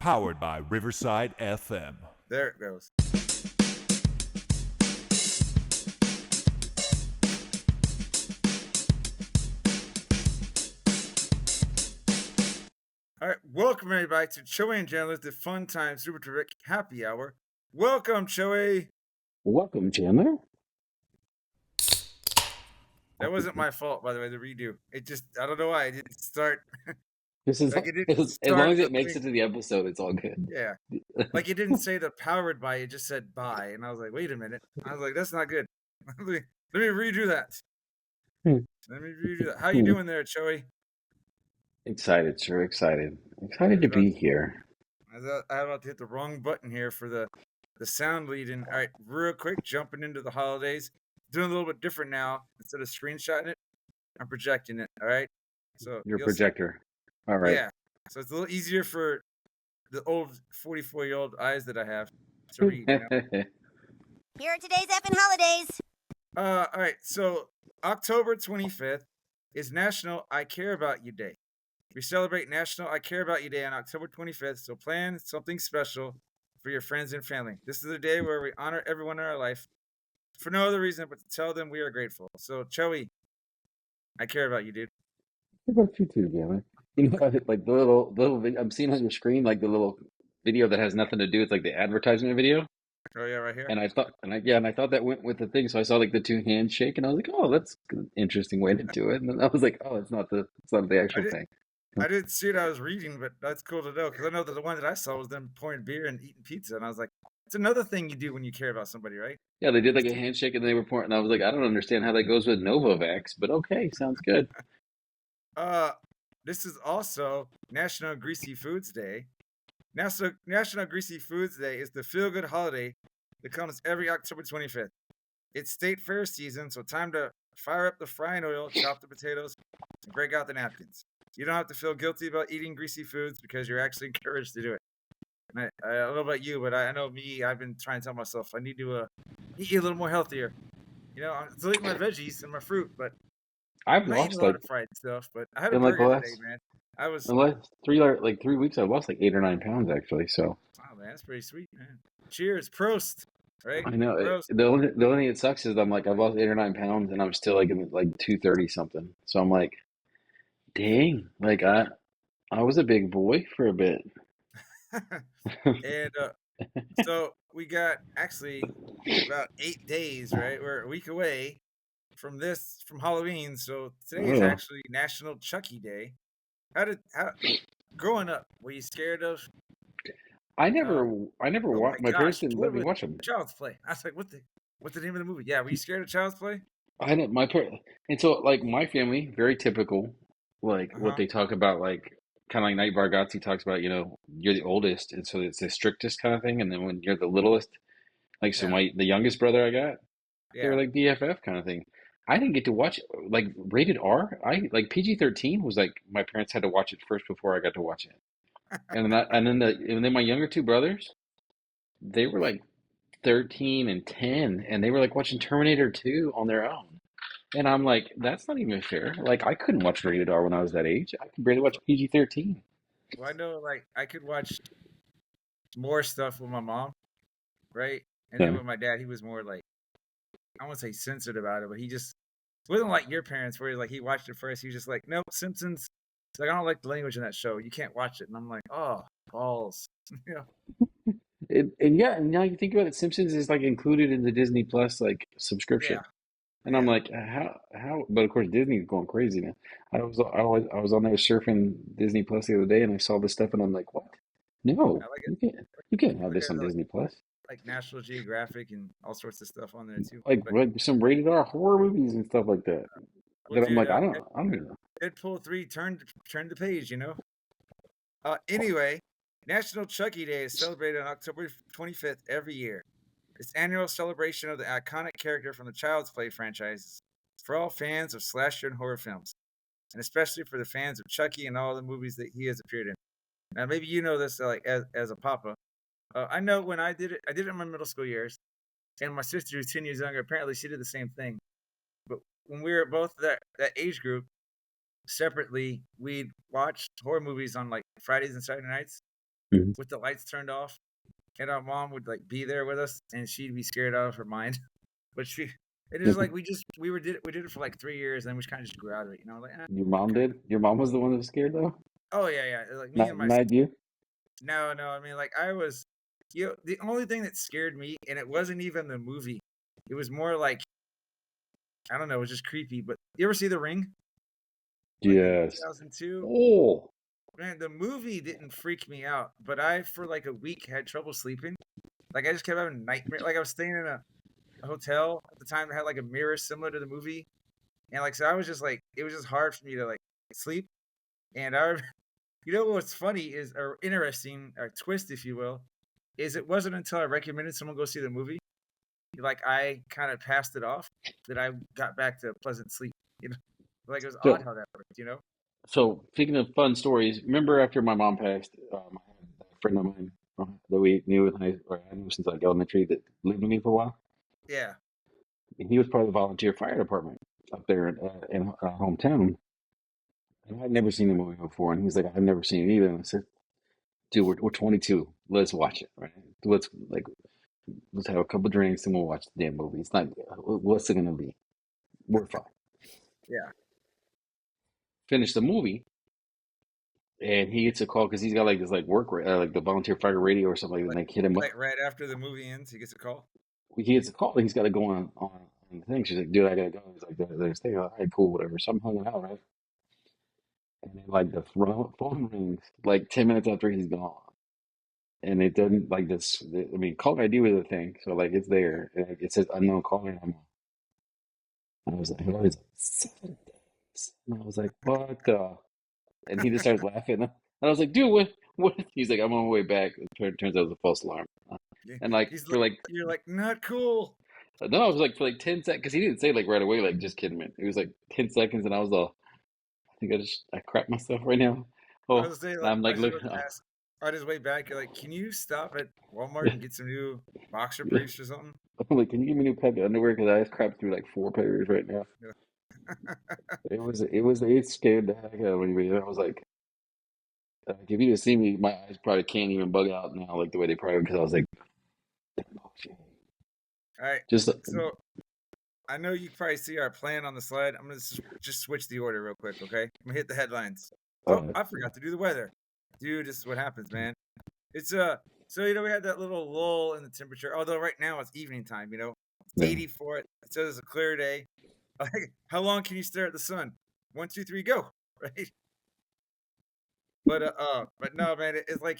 Powered by Riverside FM. There it goes. All right, welcome everybody to Choey and Jandler's The Fun Time Super Terrific Happy Hour. Welcome, Choey. Welcome, Jandler. That wasn't my fault, by the way, the redo. It just, I don't know why, it didn't start. This is Like, it didn't as start long as the it makes thing. it to the episode, it's all good. Yeah. Like, it didn't say the powered by, it just said by. And I was like, wait a minute. I was like, that's not good. Let me redo that. Let me redo that. How you doing there, Choey? Excited, sure, excited. Excited to be here. I was about to hit the wrong button here for the sound lead. And all right, real quick, jumping into the holidays. Doing a little bit different now. Instead of screenshotting it, I'm projecting it. All right. So Your projector. All right. Yeah. So it's a little easier for the old 44-year-old eyes that I have to read. You know? Here are today's effing holidays. All right. So October 25th is National I Care About You Day. We celebrate National I Care About You Day on October 25th. So plan something special for your friends and family. This is a day where we honor everyone in our life for no other reason but to tell them we are grateful. So Choey, I care about you, dude. What about you too, Jandler? You know, like the little video I'm seeing on your screen, like the little video that has nothing to do with like the advertisement video. Oh yeah, right here. And I thought that went with the thing. So I saw like the two hands shake, and I was like, oh, that's an interesting way to do it. And then I was like, oh, it's not the actual thing. I didn't see what I was reading, but that's cool to know because I know that the one that I saw was them pouring beer and eating pizza, and I was like, it's another thing you do when you care about somebody, right? Yeah, they did like a handshake, and they were pouring. And I was like, I don't understand how that goes with Novavax, but okay, sounds good. This is also National Greasy Foods Day. National Greasy Foods Day is the feel-good holiday that comes every October 25th. It's state fair season, so time to fire up the frying oil, chop the potatoes, and break out the napkins. You don't have to feel guilty about eating greasy foods because you're actually encouraged to do it. And I don't know about you, but I know me. I've been trying to tell myself I need to eat a little more healthier. You know, I'm still eating my veggies and my fruit, but I've I eat lost a lot of fried stuff. But I had a in like burger the today, last man. I was in the last 3 weeks, I've lost like 8 or 9 pounds actually. So wow, man, that's pretty sweet, man. Cheers, Prost. Right? I know Prost. the only thing that sucks is I'm like I've lost 8 or 9 pounds and I'm still like in like 230 something. So I'm like, dang, like I was a big boy for a bit. And so we got actually about 8 days, right? We're a week away from Halloween. So today is Oh. actually National Chucky Day. How growing up, were you scared of? I never watched. My parents didn't let me watch them. Child's Play. I was like, what's the name of the movie? Yeah, were you scared of Child's Play? I didn't. And so like my family, very typical. Like what they talk about, like kind of like Night Bargatze talks about. You know, you're the oldest, and so it's the strictest kind of thing. And then when you're the littlest, like so, the youngest brother I got, they were like BFF kind of thing. I didn't get to watch like rated R. I like PG-13 was like my parents had to watch it first before I got to watch it. And then my younger two brothers, they were like 13 and 10, and they were like watching Terminator 2 on their own. And I'm like, that's not even fair. Like I couldn't watch rated R when I was that age. I could barely watch PG-13. Well, I know like I could watch more stuff with my mom, right? And then with my dad, he was more like, I won't say censored about it, but he just wasn't like your parents where he watched it first. He was just like, nope, Simpsons. He's like, I don't like the language in that show. You can't watch it. And I'm like, oh, balls. Yeah. And now you think about it, Simpsons is like included in the Disney Plus like subscription. Yeah. And I'm like, how? But of course, Disney's going crazy now. I was on there surfing Disney Plus the other day, and I saw this stuff, and I'm like, what? No, you can't have this on Disney Plus. Like National Geographic and all sorts of stuff on there too. Like some rated R horror movies and stuff like that. Well, that dude, I'm like, I don't know. Deadpool 3 turned the page, you know. Anyway, National Chucky Day is celebrated on October 25th every year. It's annual celebration of the iconic character from the Child's Play franchises for all fans of slasher and horror films, and especially for the fans of Chucky and all the movies that he has appeared in. Now, maybe you know this, like as a papa. I know when I did it in my middle school years, and my sister who's 10 years younger, apparently she did the same thing. But when we were both that age group, separately, we'd watch horror movies on like Fridays and Saturday nights. Mhm. with the lights turned off, and our mom would like be there with us, and she'd be scared out of her mind. But it is like we did it for like 3 years, and we kind of just grew out of it. Like, Your mom okay. did? Your mom was the one that was scared though? Oh yeah. Like me and Not my not you? no. I mean, like I was, the only thing that scared me, and it wasn't even the movie. It was more like I don't know. It was just creepy. But you ever see The Ring? Like in Yes. 2002. Oh. Man, the movie didn't freak me out, but I for like a week had trouble sleeping. Like I just kept having nightmare. Like I was staying in a hotel at the time that had like a mirror similar to the movie, and like so I was just like it was just hard for me to like sleep. And what's funny is or interesting or twist, if you will, is it wasn't until I recommended someone go see the movie, like I kind of passed it off, that I got back to pleasant sleep. You know, like it was odd So how that worked. so speaking of fun stories, remember after my mom passed, I had a friend of mine that we knew in high or I knew since like elementary that lived with me for a while. Yeah. And he was part of the volunteer fire department up there in our hometown. And I'd never seen the movie before, and he was like, "I've never seen it either." And I said, "Dude, we're 22. Let's watch it, right? Let's have a couple drinks and we'll watch the damn movie. It's not what's it gonna be? We're fine." Yeah. Finish the movie, and he gets a call because he's got like this like like the volunteer fire radio or something like that. Like And they hit him up. right after the movie ends, he gets a call. He gets a call. And he's got to go on the thing. She's like, "Dude, I gotta go." He's like, "There's thing." All right, cool, whatever. So I'm hanging out, right? And then like the phone rings like 10 minutes after he's gone. And it doesn't like this. I mean, caller ID was a thing, so like it's there, and it says unknown caller number. And I was like, "Oh, he's like 7 days," and I was like, "What the?" And he just starts laughing, and I was like, "Dude, what? What?" He's like, "I'm on my way back." Turns out it was a false alarm, Yeah. and like He's for like, like you're like, not cool. no, I was like for like 10 seconds because he didn't say like right away, like just kidding, man. It was like 10 seconds, and I was all, I think I crap myself right now. I Oh, was saying, and like, I'm I like, was look, about to ask on his way back, you're like, can you stop at Walmart and get some new boxer briefs or something? I'm like, can you give me a new pack of underwear? Because I just crapped through like 4 pairs right now. Yeah. It scared the heck out of me. Man. I was like, if you just see me, my eyes probably can't even bug out now, like the way they probably, because I was like, oh, shit. All right. Just, So I know you probably see our plan on the slide. I'm gonna just switch the order real quick, okay? I'm gonna hit the headlines. Oh, uh, I forgot to do the weather. Dude, this is what happens, man. It's so we had that little lull in the temperature. Although right now it's evening time, It's yeah. 84. It says it's a clear day. Like, how long can you stare at the sun? 1, 2, 3, go. Right? But no, man, it's like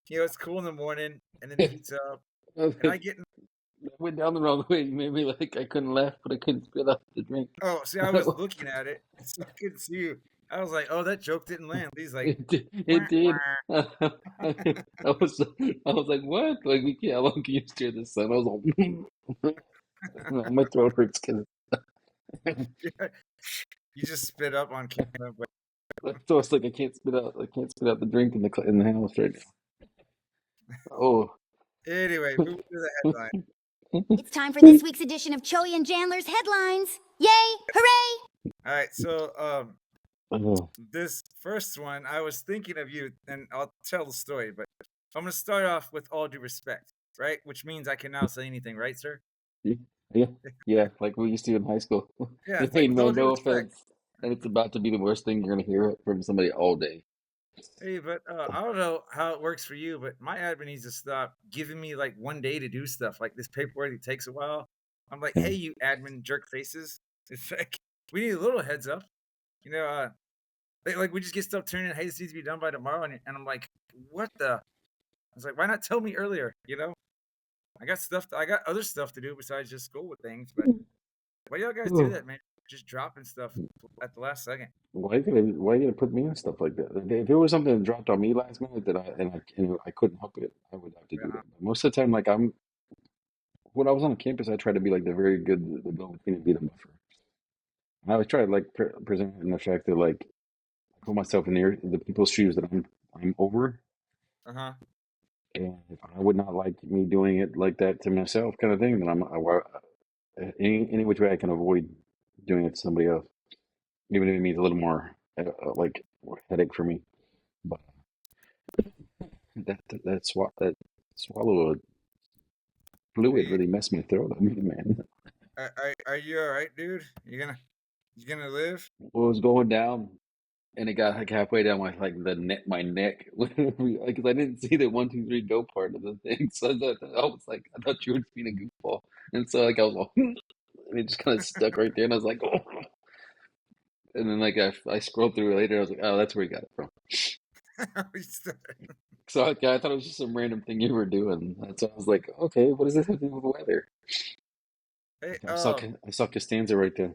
it's cool in the morning and then it heats up. I was And I like, get I went down the wrong way. You made me like I couldn't laugh, but I couldn't spit out the drink. oh, see, I was looking at it, so I couldn't see you. I was like, oh, that joke didn't land. He's like, It did. wah, It did. wah. I was, I was like, what? Like, how long can you stare at the sun? I was like, my throat hurts because You just spit up on camera. But so it's like I can't spit out the drink in the house right now. Oh, anyway, moving to the headline. It's time for this week's edition of Choey and Jandler's headlines. Yay! Hooray! All right, so oh, this first one, I was thinking of you, and I'll tell the story. But I'm gonna start off with all due respect, right? Which means I can now say anything, right, sir? yeah, yeah, like we used to in high school. Yeah, it's Hey, like with all man, due no respect. offense, and it's about to be the worst thing you're gonna hear from somebody all day. Hey, but I don't know how it works for you, but my admin needs to stop giving me like one day to do stuff. Like this paperwork, it takes a while. I'm like, Yeah. hey, you admin jerk faces. It's like we need a little heads up. You know, like we just get stuff turned in. Hey, this needs to be done by tomorrow, and I'm like, what the? I was like, why not tell me earlier? I got stuff. I got other stuff to do besides just school with things. But why y'all guys do that, man? Just dropping stuff at the last second. Why you gonna put me on stuff like that? If it was something that dropped on me last minute that I couldn't help it, I would have to do Uh-huh. that. But most of the time, like when I was on campus, I tried to be like the very good the go between and be the buffer. I always try to like present it in the fact that like put myself in the people's shoes that I'm over, Uh-huh. and if I would not like me doing it like that to myself, kind of thing, then any which way I can avoid doing it to somebody else, even if it means a little more like headache for me. But That swallow fluid really messed my throat up, man. Are you all right, dude? You gonna live? Well, it was going down, and it got like halfway down my neck, because I didn't see the 1, 2, 3 go part of the thing, so I thought you were just being a goofball, and so like I was all, and it just kind of stuck right there, and I was like, oh. And then like I scrolled through it later, I was like, oh, that's where you got it from. So I thought it was just some random thing you were doing. So I was like, okay, what does this have to do with weather? Hey, I saw Costanza right there.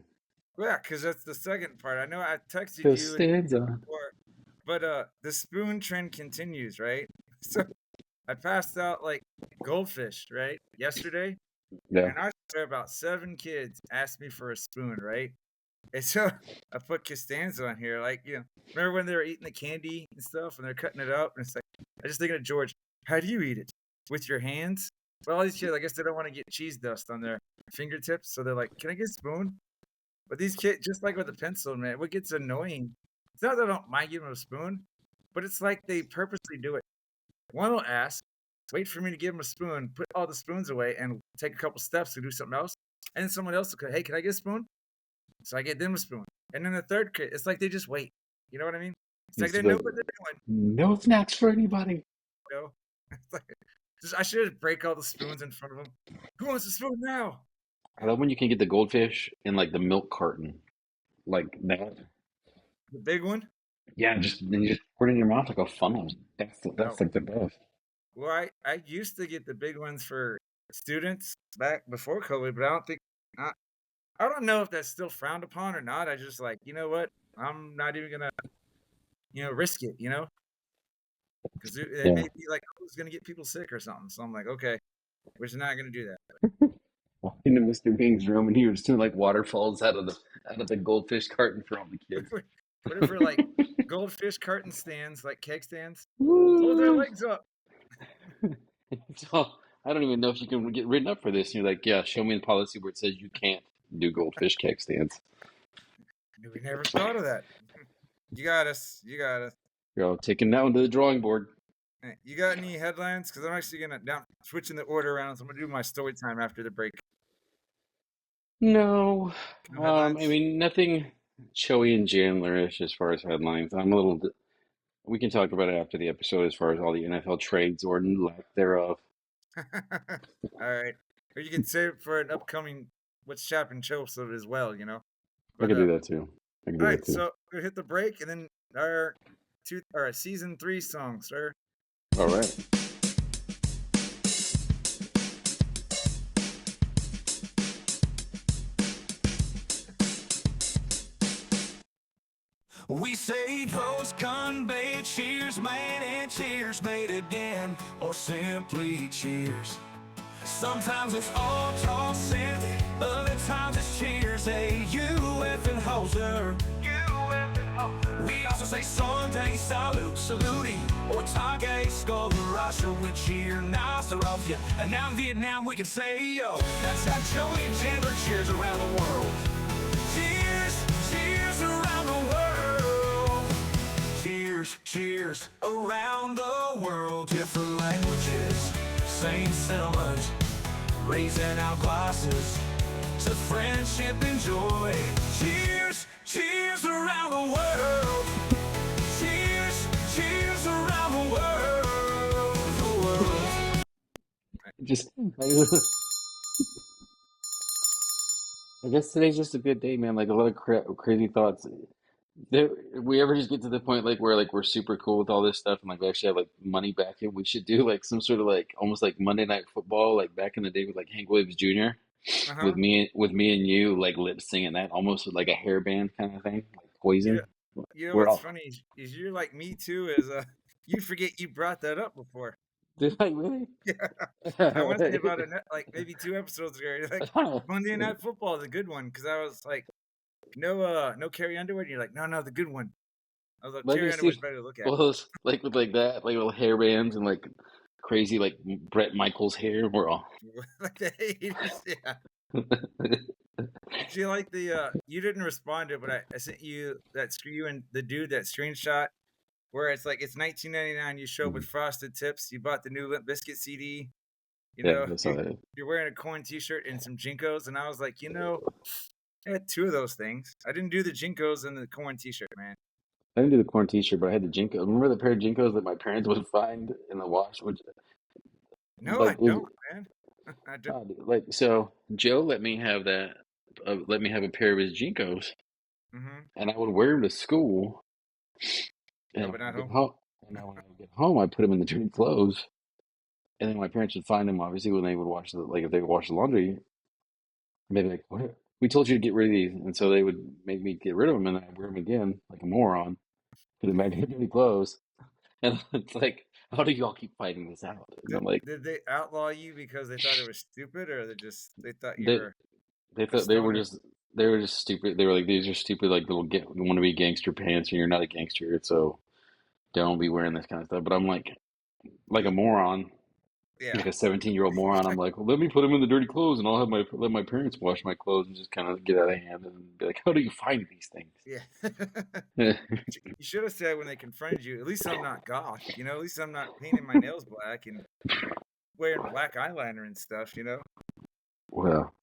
yeah, because that's the second part. I know I texted you Costanza. before, but the spoon trend continues, right? So I passed out like goldfish, right, yesterday, Yeah. and I swear about 7 kids asked me for a spoon, right? And so I put Costanza on here, like, remember when they were eating the candy and stuff, and they're cutting it up, and it's like, I just thinking of George, how do you eat it? With your hands? Well, all these kids, I guess they don't want to get cheese dust on their fingertips, so they're like, can I get a spoon? But these kids, just like with the pencil, man, what gets annoying, it's not that I don't mind giving them a spoon, but it's like they purposely do it. One will ask, wait for me to give them a spoon, put all the spoons away, and take a couple steps to do something else. And then someone else will go, hey, can I get a spoon? So I get them a spoon. And then the third kid, it's like they just wait. You know what I mean? It's like they know what they're doing. No snacks for anybody. You know? It's like, I should just break all the spoons in front of them. Who wants a spoon now? I love when you can get the goldfish in like the milk carton, like that. The big one? Yeah, then you just pour it in your mouth like a funnel. That's like the best. Well, I used to get the big ones for students back before COVID, but I don't know if that's still frowned upon or not. I just like, you know what? I'm not even gonna, risk it, because it Yeah. may be like, oh, it's gonna get people sick or something. So I'm like, okay, we're just not gonna do that. Walking into Mr. Bing's room and he was doing like waterfalls out of the goldfish carton for all the kids. What if we're like goldfish carton stands, like keg stands? Hold their legs up. So I don't even know if you can get written up for this. And you're like, yeah, show me the policy where it says you can't do goldfish keg stands. We never thought of that. You got us. You're taking that one to the drawing board. Hey, you got any headlines? Because I'm actually switching the order around. So I'm gonna do my story time after the break. No, No headlines? I mean nothing Choey and Jandler-ish as far as headlines. We can talk about it after the episode as far as all the NFL trades or lack thereof. All right. Or you can save it for an upcoming What's Happened show episode as well, I But, could do that too. I can do all that right, too. so we'll hit the break and then our season 3 song, sir. All right. We say toast, convey, cheers, mate, and cheers, mate again, or simply cheers. Sometimes it's all tossing, other times it's cheers, A-U-F and hoser. We also say Sunday, salute, saluting, or Tage, skull, Russia, we cheer, Nasarofia. And now in Vietnam we can say, yo, that's how Choey and Jandler cheers around the world. Cheers, cheers around the world. Cheers, cheers around the world. Different languages, same sentiments, raising our glasses to friendship and joy. Cheers, cheers around the world. Cheers, cheers around the world. The world. Just, I guess today's just a good day, man. Like a lot of crazy thoughts. We ever just get to the point like where like we're super cool with all this stuff and like we actually have like money backing, we should do like some sort of like almost like Monday Night Football, like back in the day with like Hank Williams Jr. Uh-huh. with me and you like lip singing that almost with like a hairband kind of thing, like Poison. You know We're what's all funny is you're like me too. Is you forget you brought that up before. did I really? Yeah, I want to say about like maybe 2 episodes ago. You're like Monday Night Football is a good one because I was like, no Carrie Underwood. And you're like, no, the good one. I was like, Like Carrie you Underwood's see better to look at. all those like with like that, like little hairbands and like crazy like Brett Michaels hair. We're all Like the 80s, yeah. Did you like the? You didn't respond to it, but I sent you that you and the dude that screenshot where it's like it's 1999. You show up with frosted tips. You bought the new Limp Bizkit CD. You Yeah, know, that's all that. you're wearing a corn T-shirt and some Jinkos, and I was like, I had 2 of those things. I didn't do the Jinkos and the corn T-shirt, man. I didn't do the corn T-shirt, but I had the Jinko. Remember the pair of Jinkos that my parents would find in the wash, which No, like I don't, man. I don't. like so Joe let me have that. Let me have a pair of his Jinkos, Mm-hmm. and I would wear them to school. No, And but when I not get home. home, and then when I get home, I put them in the dirty clothes, and then my parents would find them. Obviously, when they would wash if they would wash the laundry, they'd be like, "What? We told you to get rid of these," and so they would make me get rid of them, and then I'd wear them again like a moron, put them back in the dirty clothes, and it's like, how do y'all keep fighting this out? And I'm like, Did they outlaw you because they thought it was stupid, or they thought you they were they a thought stoner? they were just stupid. They were like, these are stupid like little wannabe gangster pants, and you're not a gangster, so don't be wearing this kind of stuff. But I'm like a moron. Yeah. Like a 17-year-old moron. I'm like, well, let me put them in the dirty clothes, and I'll have let my parents wash my clothes, and just kind of get out of hand and be like, how do you find these things? Yeah. You should have said when they confronted you, at least I'm not goth, at least I'm not painting my nails black and wearing black eyeliner and stuff, Well,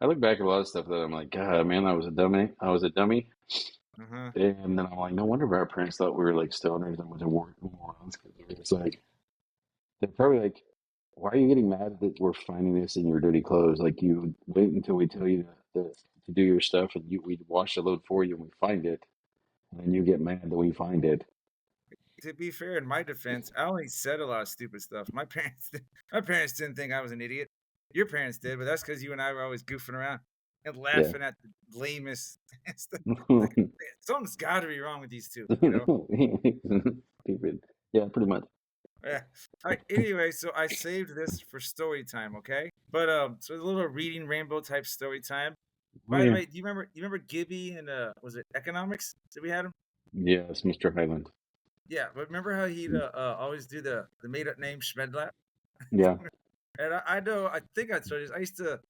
I look back at a lot of stuff that I'm like, God, man, I was a dummy. I was a dummy, Uh-huh. and then I'm like, no wonder our parents thought we were like stoners and was a morons. Because it's like they're probably like, why are you getting mad that we're finding this in your dirty clothes? Like you wait until we tell you to do your stuff, and we wash the load for you, and we find it. And then you get mad that we find it. To be fair, in my defense, I only said a lot of stupid stuff. My parents didn't think I was an idiot. Your parents did, but that's because you and I were always goofing around and Yeah. laughing at the lamest stuff. Like, something's got to be wrong with these two, you know? Stupid. Yeah, pretty much. Yeah. All right. Anyway, so I saved this for story time, okay? But so a little reading rainbow type story time. By the Yeah. way, do you remember Gibby and was it economics? Did we had him? Yeah, it's Mr. Highland. Yeah, but remember how he'd always do the made up name Schmedlap? Yeah. And I know, I think I told you this. I used to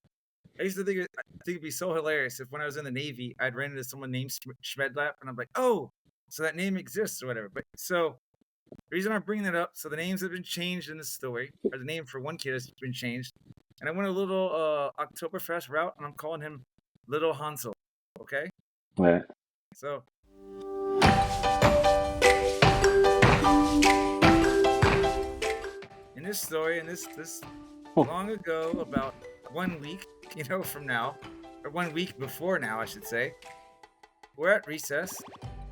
think it'd be so hilarious if when I was in the Navy, I'd run into someone named Schmedlap, and I'm like, oh, so that name exists or whatever. But so the reason I'm bringing that up, so the names have been changed in this story, or the name for one kid has been changed, and I went a little Oktoberfest route, and I'm calling him Little Hansel. Okay, Right. so. In this story, and this long ago, about 1 week, from now, or 1 week before now, I should say, we're at recess,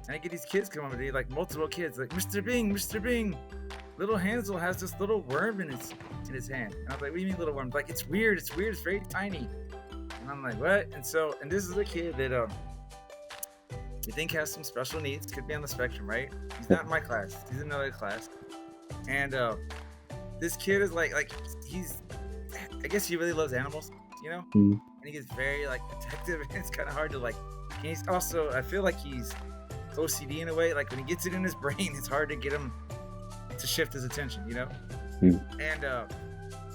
and I get these kids come over to me, like multiple kids, like, Mr. Bing, little Hansel has this little worm in his hand. And I was like, what do you mean little worm? Like, it's weird, it's very tiny. And I'm like, what? And this is a kid that we think has some special needs, could be on the spectrum, right? He's not in my class, he's in another class. And this kid is like I guess he really loves animals, Mm. and he gets very like protective, and it's kind of hard to and he's also, I feel like he's OCD in a way, like when he gets it in his brain, it's hard to get him to shift his attention, Mm.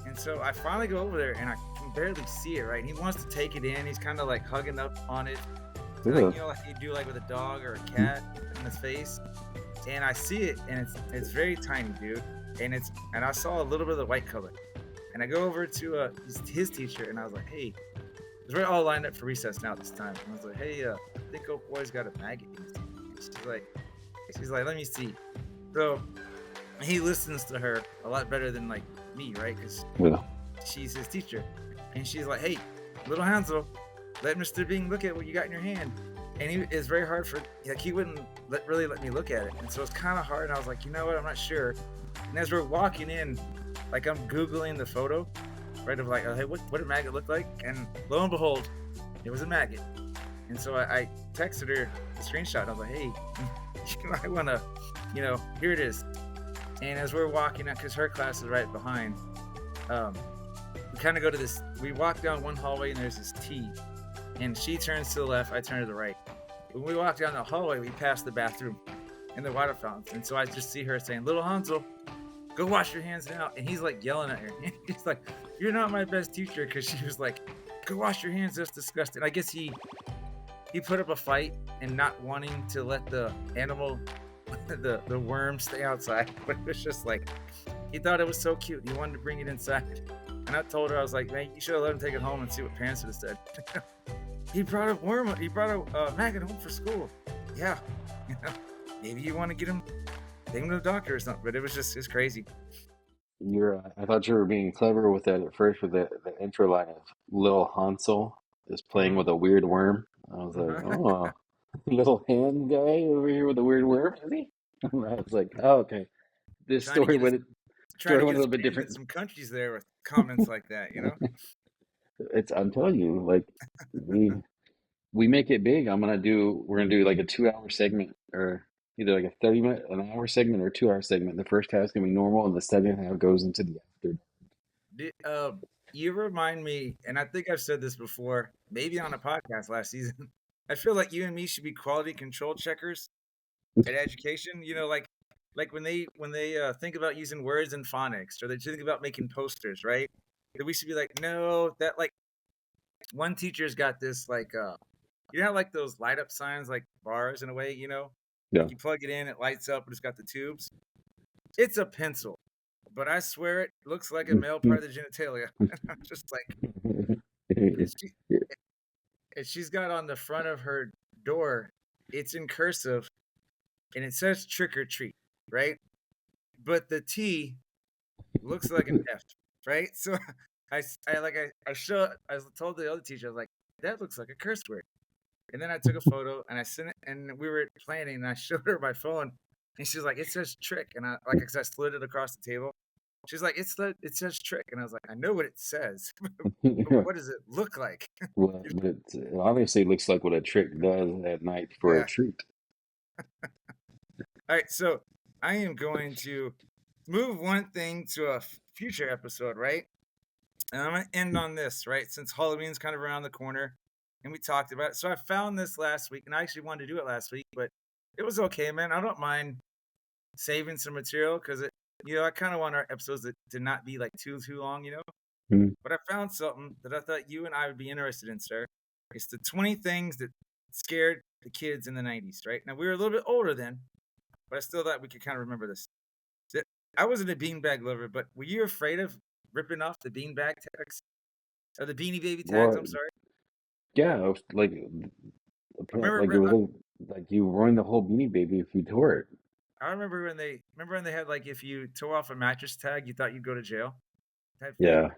And so I finally go over there, and I can barely see it, right? And he wants to take it in, he's kind of like hugging up on it, like like you do like with a dog or a cat in his face. And I see it, and it's very tiny, dude. And I saw a little bit of the white color. And I go over to his teacher, and I was like, hey, because we're all lined up for recess now this time. And I was like, hey, I think old boy's got a maggot in his teeth. She's like, let me see. So he listens to her a lot better than like me, right? Because she's his teacher. And she's like, hey, little Hansel, let Mr. Bing look at what you got in your hand. And it's very hard he wouldn't really let me look at it. And so it's kind of hard. And I was like, you know what? I'm not sure. And as we're walking in, like I'm Googling the photo, right? Of like, hey, what did maggot look like? And lo and behold, it was a maggot. And so I texted her the screenshot. I was like, hey, I want to, here it is. And as we're walking out, because her class is right behind, we kind of go to we walk down one hallway, and there's this T. And she turns to the left, I turn to the right. When we walk down the hallway, we pass the bathroom and the water fountains. And so I just see her saying, little Hansel, go wash your hands now. And he's like yelling at her. And he's like, you're not my best teacher, because she was like, go wash your hands, that's disgusting. I guess he put up a fight and not wanting to let the animal the worms stay outside. But it was just like he thought it was so cute. He wanted to bring it inside. And I told her, I was like, man, you should have let him take it home and see what parents would have said. He brought a worm. He brought a maggot home for school. Yeah, maybe you want to get him, take him to the doctor or something. But it's crazy. I thought you were being clever with that at first with the intro line of Lil Hansel is playing Mhm. with a weird worm. I was like, oh, little hand guy over here with a weird worm, is he? I was like, oh, okay. This trying to get his trying story to went get a his little bit fans in different. some countries there with comments like that. I'm telling you, like we we make it big. We're gonna do like a 2 hour segment or either like a 30 minute, an hour segment or a 2 hour segment. The first half's gonna be normal and the second half goes into the after. Did, you remind me, and I think I've said this before, maybe on a podcast last season. I feel like you and me should be quality control checkers at education. Like when they think about using words in phonics, or they think about making posters, right? That we should be like, no, that like one teacher's got this like like those light up signs like bars in a way, Yeah. like you plug it in, it lights up, but it's got the tubes. It's a pencil, but I swear it looks like a male part of the genitalia. And I'm just like, and she and she's got on the front of her door, it's in cursive, and it says trick or treat, right? But the T looks like an F, right? So I told the other teacher, I was like, that looks like a curse word. And then I took a photo and I sent it, and we were planning, and I showed her my phone, and she's like, it says trick, and cause I slid it across the table. She's like, it says trick, and I was like, I know what it says, but what does it look like? Well, but it obviously looks like what a trick does at night for a Yeah. treat. All right, so I am going to move one thing to a future episode, right? And I'm going to end on this, right? Since Halloween's kind of around the corner and we talked about it. So I found this last week, and I actually wanted to do it last week, but it was okay, man. I don't mind saving some material because I kind of want our episodes to not be like too long, Mhm. But I found something that I thought you and I would be interested in, sir. It's the 20 things that scared the kids in the 90s, right? Now, we were a little bit older then, but I still thought we could kind of remember this. I wasn't a beanbag lover, but were you afraid of ripping off the beanbag tags or the Beanie Baby tags? Well, I'm sorry. yeah, it was I remember. like it was like you ruined the whole Beanie Baby if you tore it. I remember when they had like if you tore off a mattress tag, you thought you'd go to jail type thing. Yeah,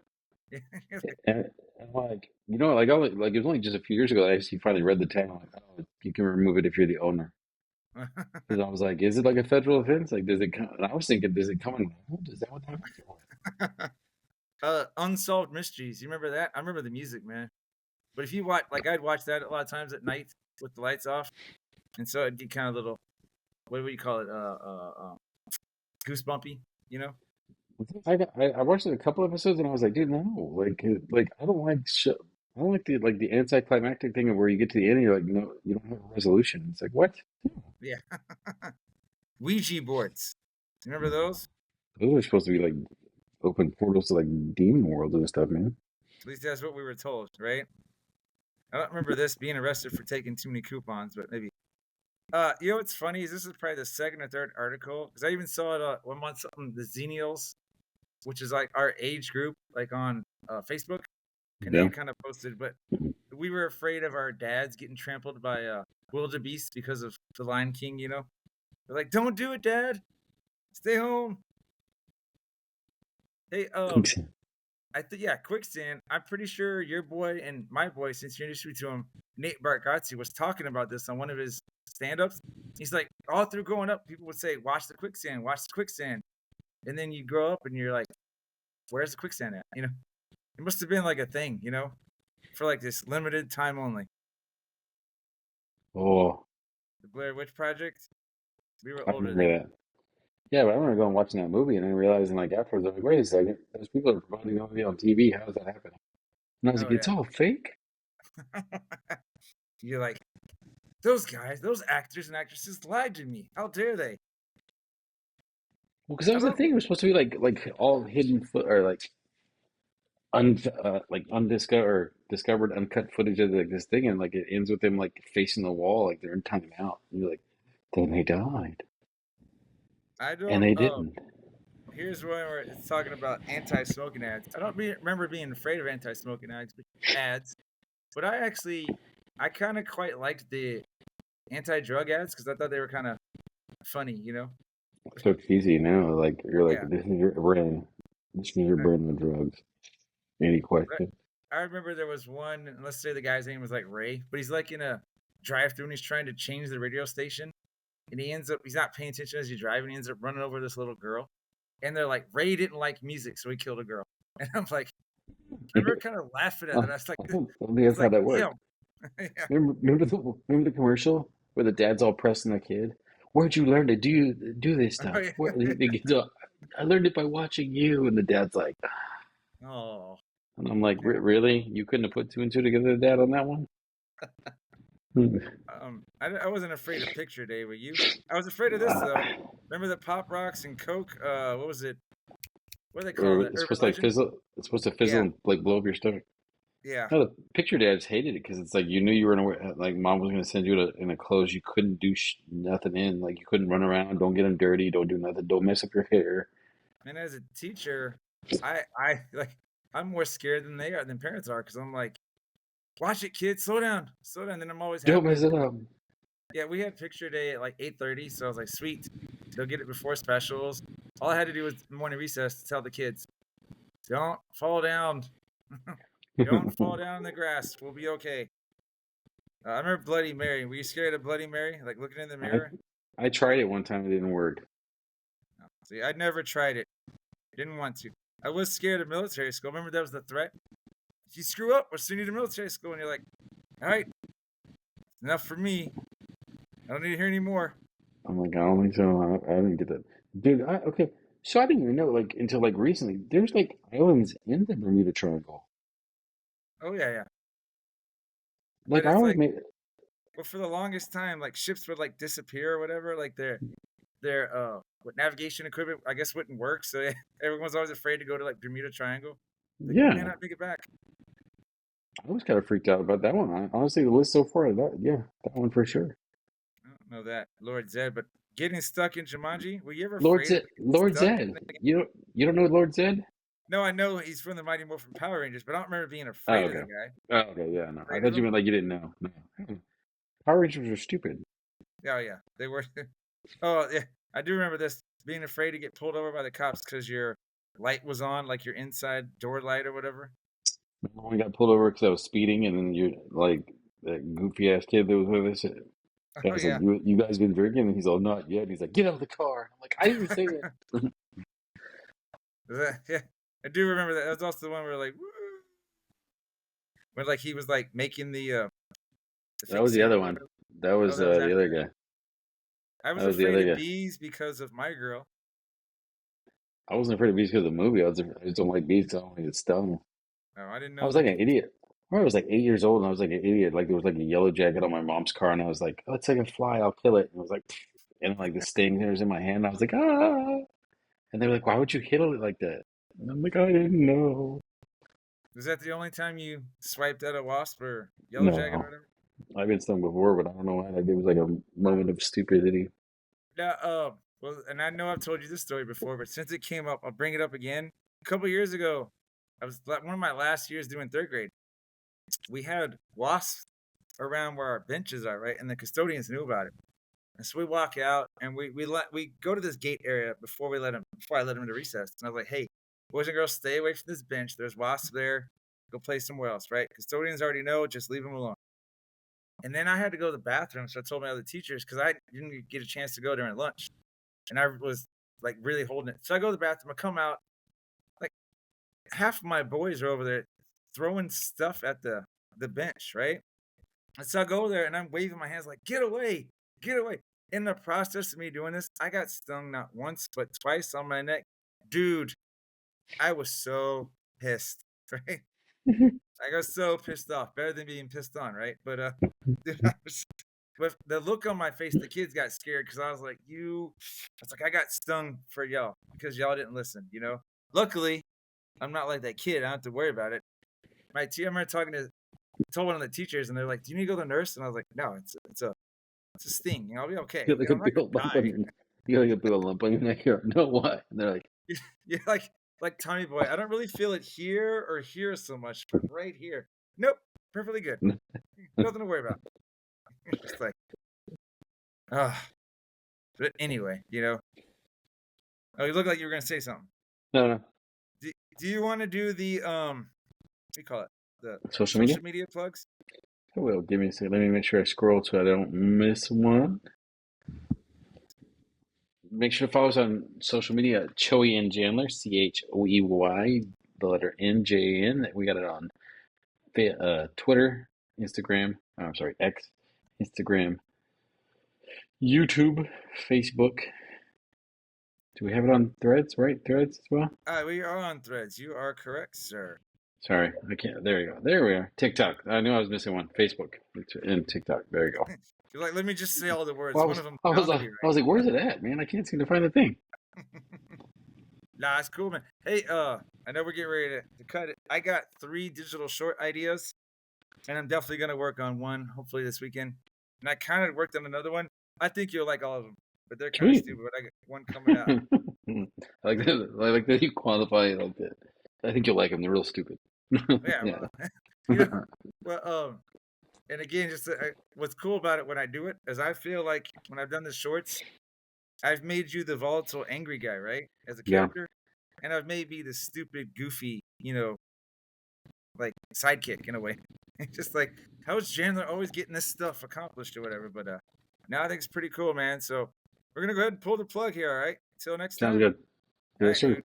and like like it was only just a few years ago that I actually finally read the tag. I'm like, oh, you can remove it if you're the owner. Because I was like, is it like a federal offense? Like, does it come? And I was thinking, does it come in gold? Is that what that means? Unsolved Mysteries. You remember that? I remember the music, man. But if you watch, like I'd watch that a lot of times at night with the lights off, and so it'd be kind of little, what do you call it? Goosebumpy, you know? I watched it a couple episodes and I was like, dude, no, like I don't like I don't like the anticlimactic thing of where you get to the end and you're like, no, you don't have a resolution. It's like what? Yeah. Ouija boards. You remember those? Those are supposed to be like open portals to like demon worlds and stuff, man. At least that's what we were told, right? I don't remember this being arrested for taking too many coupons, but maybe. You know what's funny is this is probably the second or third article because I even saw it one month something the Xenials, which is like our age group, like on Facebook, and they Yeah. kind of posted. But we were afraid of our dads getting trampled by wildebeest because of the Lion King. They're like, "Don't do it, Dad. Stay home." Hey, quicksand. I'm pretty sure your boy and my boy, since you introduced me to him, Nate Bargatze, was talking about this on one of his stand-ups. He's like, all through growing up, people would say, "Watch the quicksand, watch the quicksand," and then you grow up and you're like, "Where's the quicksand at?" It must have been like a thing, for like this limited time only. Oh, The Blair Witch Project. We were I older remember then. that. Yeah, but I remember going and watching that movie and then realizing like afterwards, I'm like, wait a second, those people are promoting the movie on TV. How is that happening? And I was like, Oh it's all fake. yeah. You're like, those guys, those actors and actresses lied to me. How dare they? Well, because that I was the love. thing. It was supposed to be like all hidden foot or like undiscovered or discovered uncut footage of like this thing, and like it ends with them like facing the wall, like they're in time out. And you're like, then they died. I and don't. they didn't. Here's one where it's talking about anti-smoking ads. I don't remember being afraid of anti-smoking ads, but I kind of quite liked the anti-drug ads because I thought they were kind of funny, you know? So it's easy now. Like you're like, Yeah. this is your brain. This is your I, brain with drugs. Any question? I remember there was one, and let's say the guy's name was like Ray, but he's like in a drive-through and he's trying to change the radio station, and he's not paying attention as he's driving. He ends up running over this little girl, and they're like, Ray didn't like music, so he killed a girl. And I'm like, I remember kind of laughing at that. I was like, I don't think it's that's how like, that works. yeah. Remember the commercial where the dad's all pressing the kid? Where'd you learn to do this stuff? Oh, yeah. Where, the kid's all, I learned it by watching you. And the dad's like, Oh, and I'm like, yeah. Really? You couldn't have put two and two together, Dad, on that one? I wasn't afraid of Picture Day, were you? I was afraid of this though. Remember the Pop Rocks and Coke? What was it? What do they call Or it? it's Urban supposed to like Legend? fizzle. It's supposed to fizzle Yeah, and like blow up your stomach. yeah. No, the picture dads hated it because it's like you knew you were in a like mom was going to send you in a clothes you couldn't do nothing in. Like you couldn't run around. Don't get them dirty. Don't do nothing. Don't mess up your hair. And as a teacher, I like I'm more scared than parents are because I'm like, watch it, kids, slow down, slow down. Then I'm always Don't happy. mess it up. Yeah, we had Picture Day at like 8:30, so I was like, sweet, they'll get it before specials. All I had to do was morning recess to tell the kids, don't fall down, don't fall down in the grass. We'll be okay. I remember Bloody Mary. Were you scared of Bloody Mary? Like looking in the I mirror? I tried it one time. It didn't work. No. See, I never tried it. Didn't want to. I was scared of military school. Remember that was the threat? If you screw up, we'll send you to military school. And you're like, all right, enough for me. I don't need to hear any more. I'm like, I don't think so. I didn't get that, dude. Okay, so I didn't even know like until like recently. There's like islands in the Bermuda Triangle. Oh, yeah, yeah. Like But I it's always like, made. well, for the longest time, like ships would like disappear or whatever. Like their what navigation equipment, I guess, wouldn't work. So everyone's always afraid to go to like Bermuda Triangle. Like, we may Yeah, not make it back. I was kind of freaked out about that one. Honestly, the list so far, that one for sure. I don't know that, Lord Zed, but getting stuck in Jumanji, were you ever Lord afraid of Zed, getting Lord stuck Zed. in the game? You don't know Lord Zed? No, I know he's from the Mighty Morphin Power Rangers, but I don't remember being Oh, afraid of okay. the guy. Oh, okay. Yeah, no. I Afraid of thought you him? meant like you didn't know. No. Power Rangers are stupid. Oh, yeah. They were. Oh, yeah. I do remember this being afraid to get pulled over by the cops because your light was on, like your inside door light or whatever. Remember when we got pulled over because I was speeding, and then you're like that goofy ass kid that was with us. I Oh, was like, yeah. you guys been drinking? And he's all, not yet. And he's like, get out of the car. I'm like, I didn't say it. Yeah. I do remember that. That was also the one where, like, woo, when, like, he was, like, making the That fake was the Santa other or one. whatever. That Oh, was that was the after other that. guy. I was That was the afraid other of guy. bees because of my girl. I wasn't afraid of bees because of the movie. I just don't like bees. I don't want to get stung. Oh, I didn't I know was like that. an idiot. I remember I was like 8 years old, and I was like an idiot. Like there was like a yellow jacket on my mom's car, and I was like, "Oh, it's like a fly. I'll kill it." And it was like, and like the sting there was in my hand. And I was like, ah. And they were like, "Why would you hit it like that?" And I'm like, "I didn't know." Was that the only time you swiped at a wasp or yellow jacket or No, whatever? I've been stung before, but I don't know why. Like, it was like a moment of stupidity. Yeah, well, and I know I've told you this story before, but since it came up, I'll bring it up again. A couple years ago, I was like one of my last years doing third grade. We had wasps around where our benches are, right? And the custodians knew about it. And so we walk out and we go to this gate area before I let them into recess. And I was like, hey, boys and girls, stay away from this bench. There's wasps there. Go play somewhere else, right? Custodians already know, just leave them alone. And then I had to go to the bathroom, so I told my other teachers because I didn't get a chance to go during lunch. And I was like really holding it. So I go to the bathroom, I come out, like half of my boys are over there throwing stuff at the bench, right? And so I go there and I'm waving my hands like, get away, get away. In the process of me doing this, I got stung not once, but twice on my neck. Dude, I was so pissed, right? I got so pissed off. Better than being pissed on, right? But dude, but the look on my face, the kids got scared because I was like, I got stung for y'all because y'all didn't listen, you know? Luckily, I'm not like that kid. I don't have to worry about it. I remember told one of the teachers, and they're like, "Do you need to go to the nurse?" And I was like, "No, it's a sting. I'll be okay. Feel like You a know, I'm not bill gonna bump on die." You got like a big old lump on your neck here. No, what? And they're like, Yeah, like Tommy Boy. I don't really feel it here or here so much, but right here. Nope, perfectly good. Nothing to worry about. Just like, ah. But anyway, Oh, you look like you were gonna say something. no. Do you want to do the what do you call it? The Social media? plugs? I will. Give me a second. Let me make sure I scroll so I don't miss one. Make sure to follow us on social media, Choey and Jandler, Choey, the letter NJN. We got it on Twitter, Instagram. Oh, I'm sorry, X, Instagram, YouTube, Facebook. Do we have it on Threads? Right, Threads as well. We are on Threads. You are correct, sir. Sorry, I can't. There you go. There we are. TikTok. I knew I was missing one. Facebook and TikTok. There you go. You're like, let me just say all the words. Well, One of them. I was like, where's it at, man? I can't seem to find the thing. Nah, it's cool, man. Hey, I know we're getting ready to cut it. I got 3 digital short ideas, and I'm definitely gonna work on one, hopefully this weekend. And I kind of worked on another one. I think you'll like all of them, but they're kind of Sweet. stupid. But I got one coming out. I like that you qualify it like that. I think you'll like them. They're real stupid. Yeah. Well, and again, just what's cool about it when I do it is I feel like when I've done the shorts, I've made you the volatile, angry guy, right, as a Yeah. character, and I've made me the stupid, goofy, like sidekick in a way. Just like, how is Jandler always getting this stuff accomplished or whatever? But now I think it's pretty cool, man. So we're gonna go ahead and pull the plug here. All right. Till next time. Sounds good. All Yes, right, sir. dude.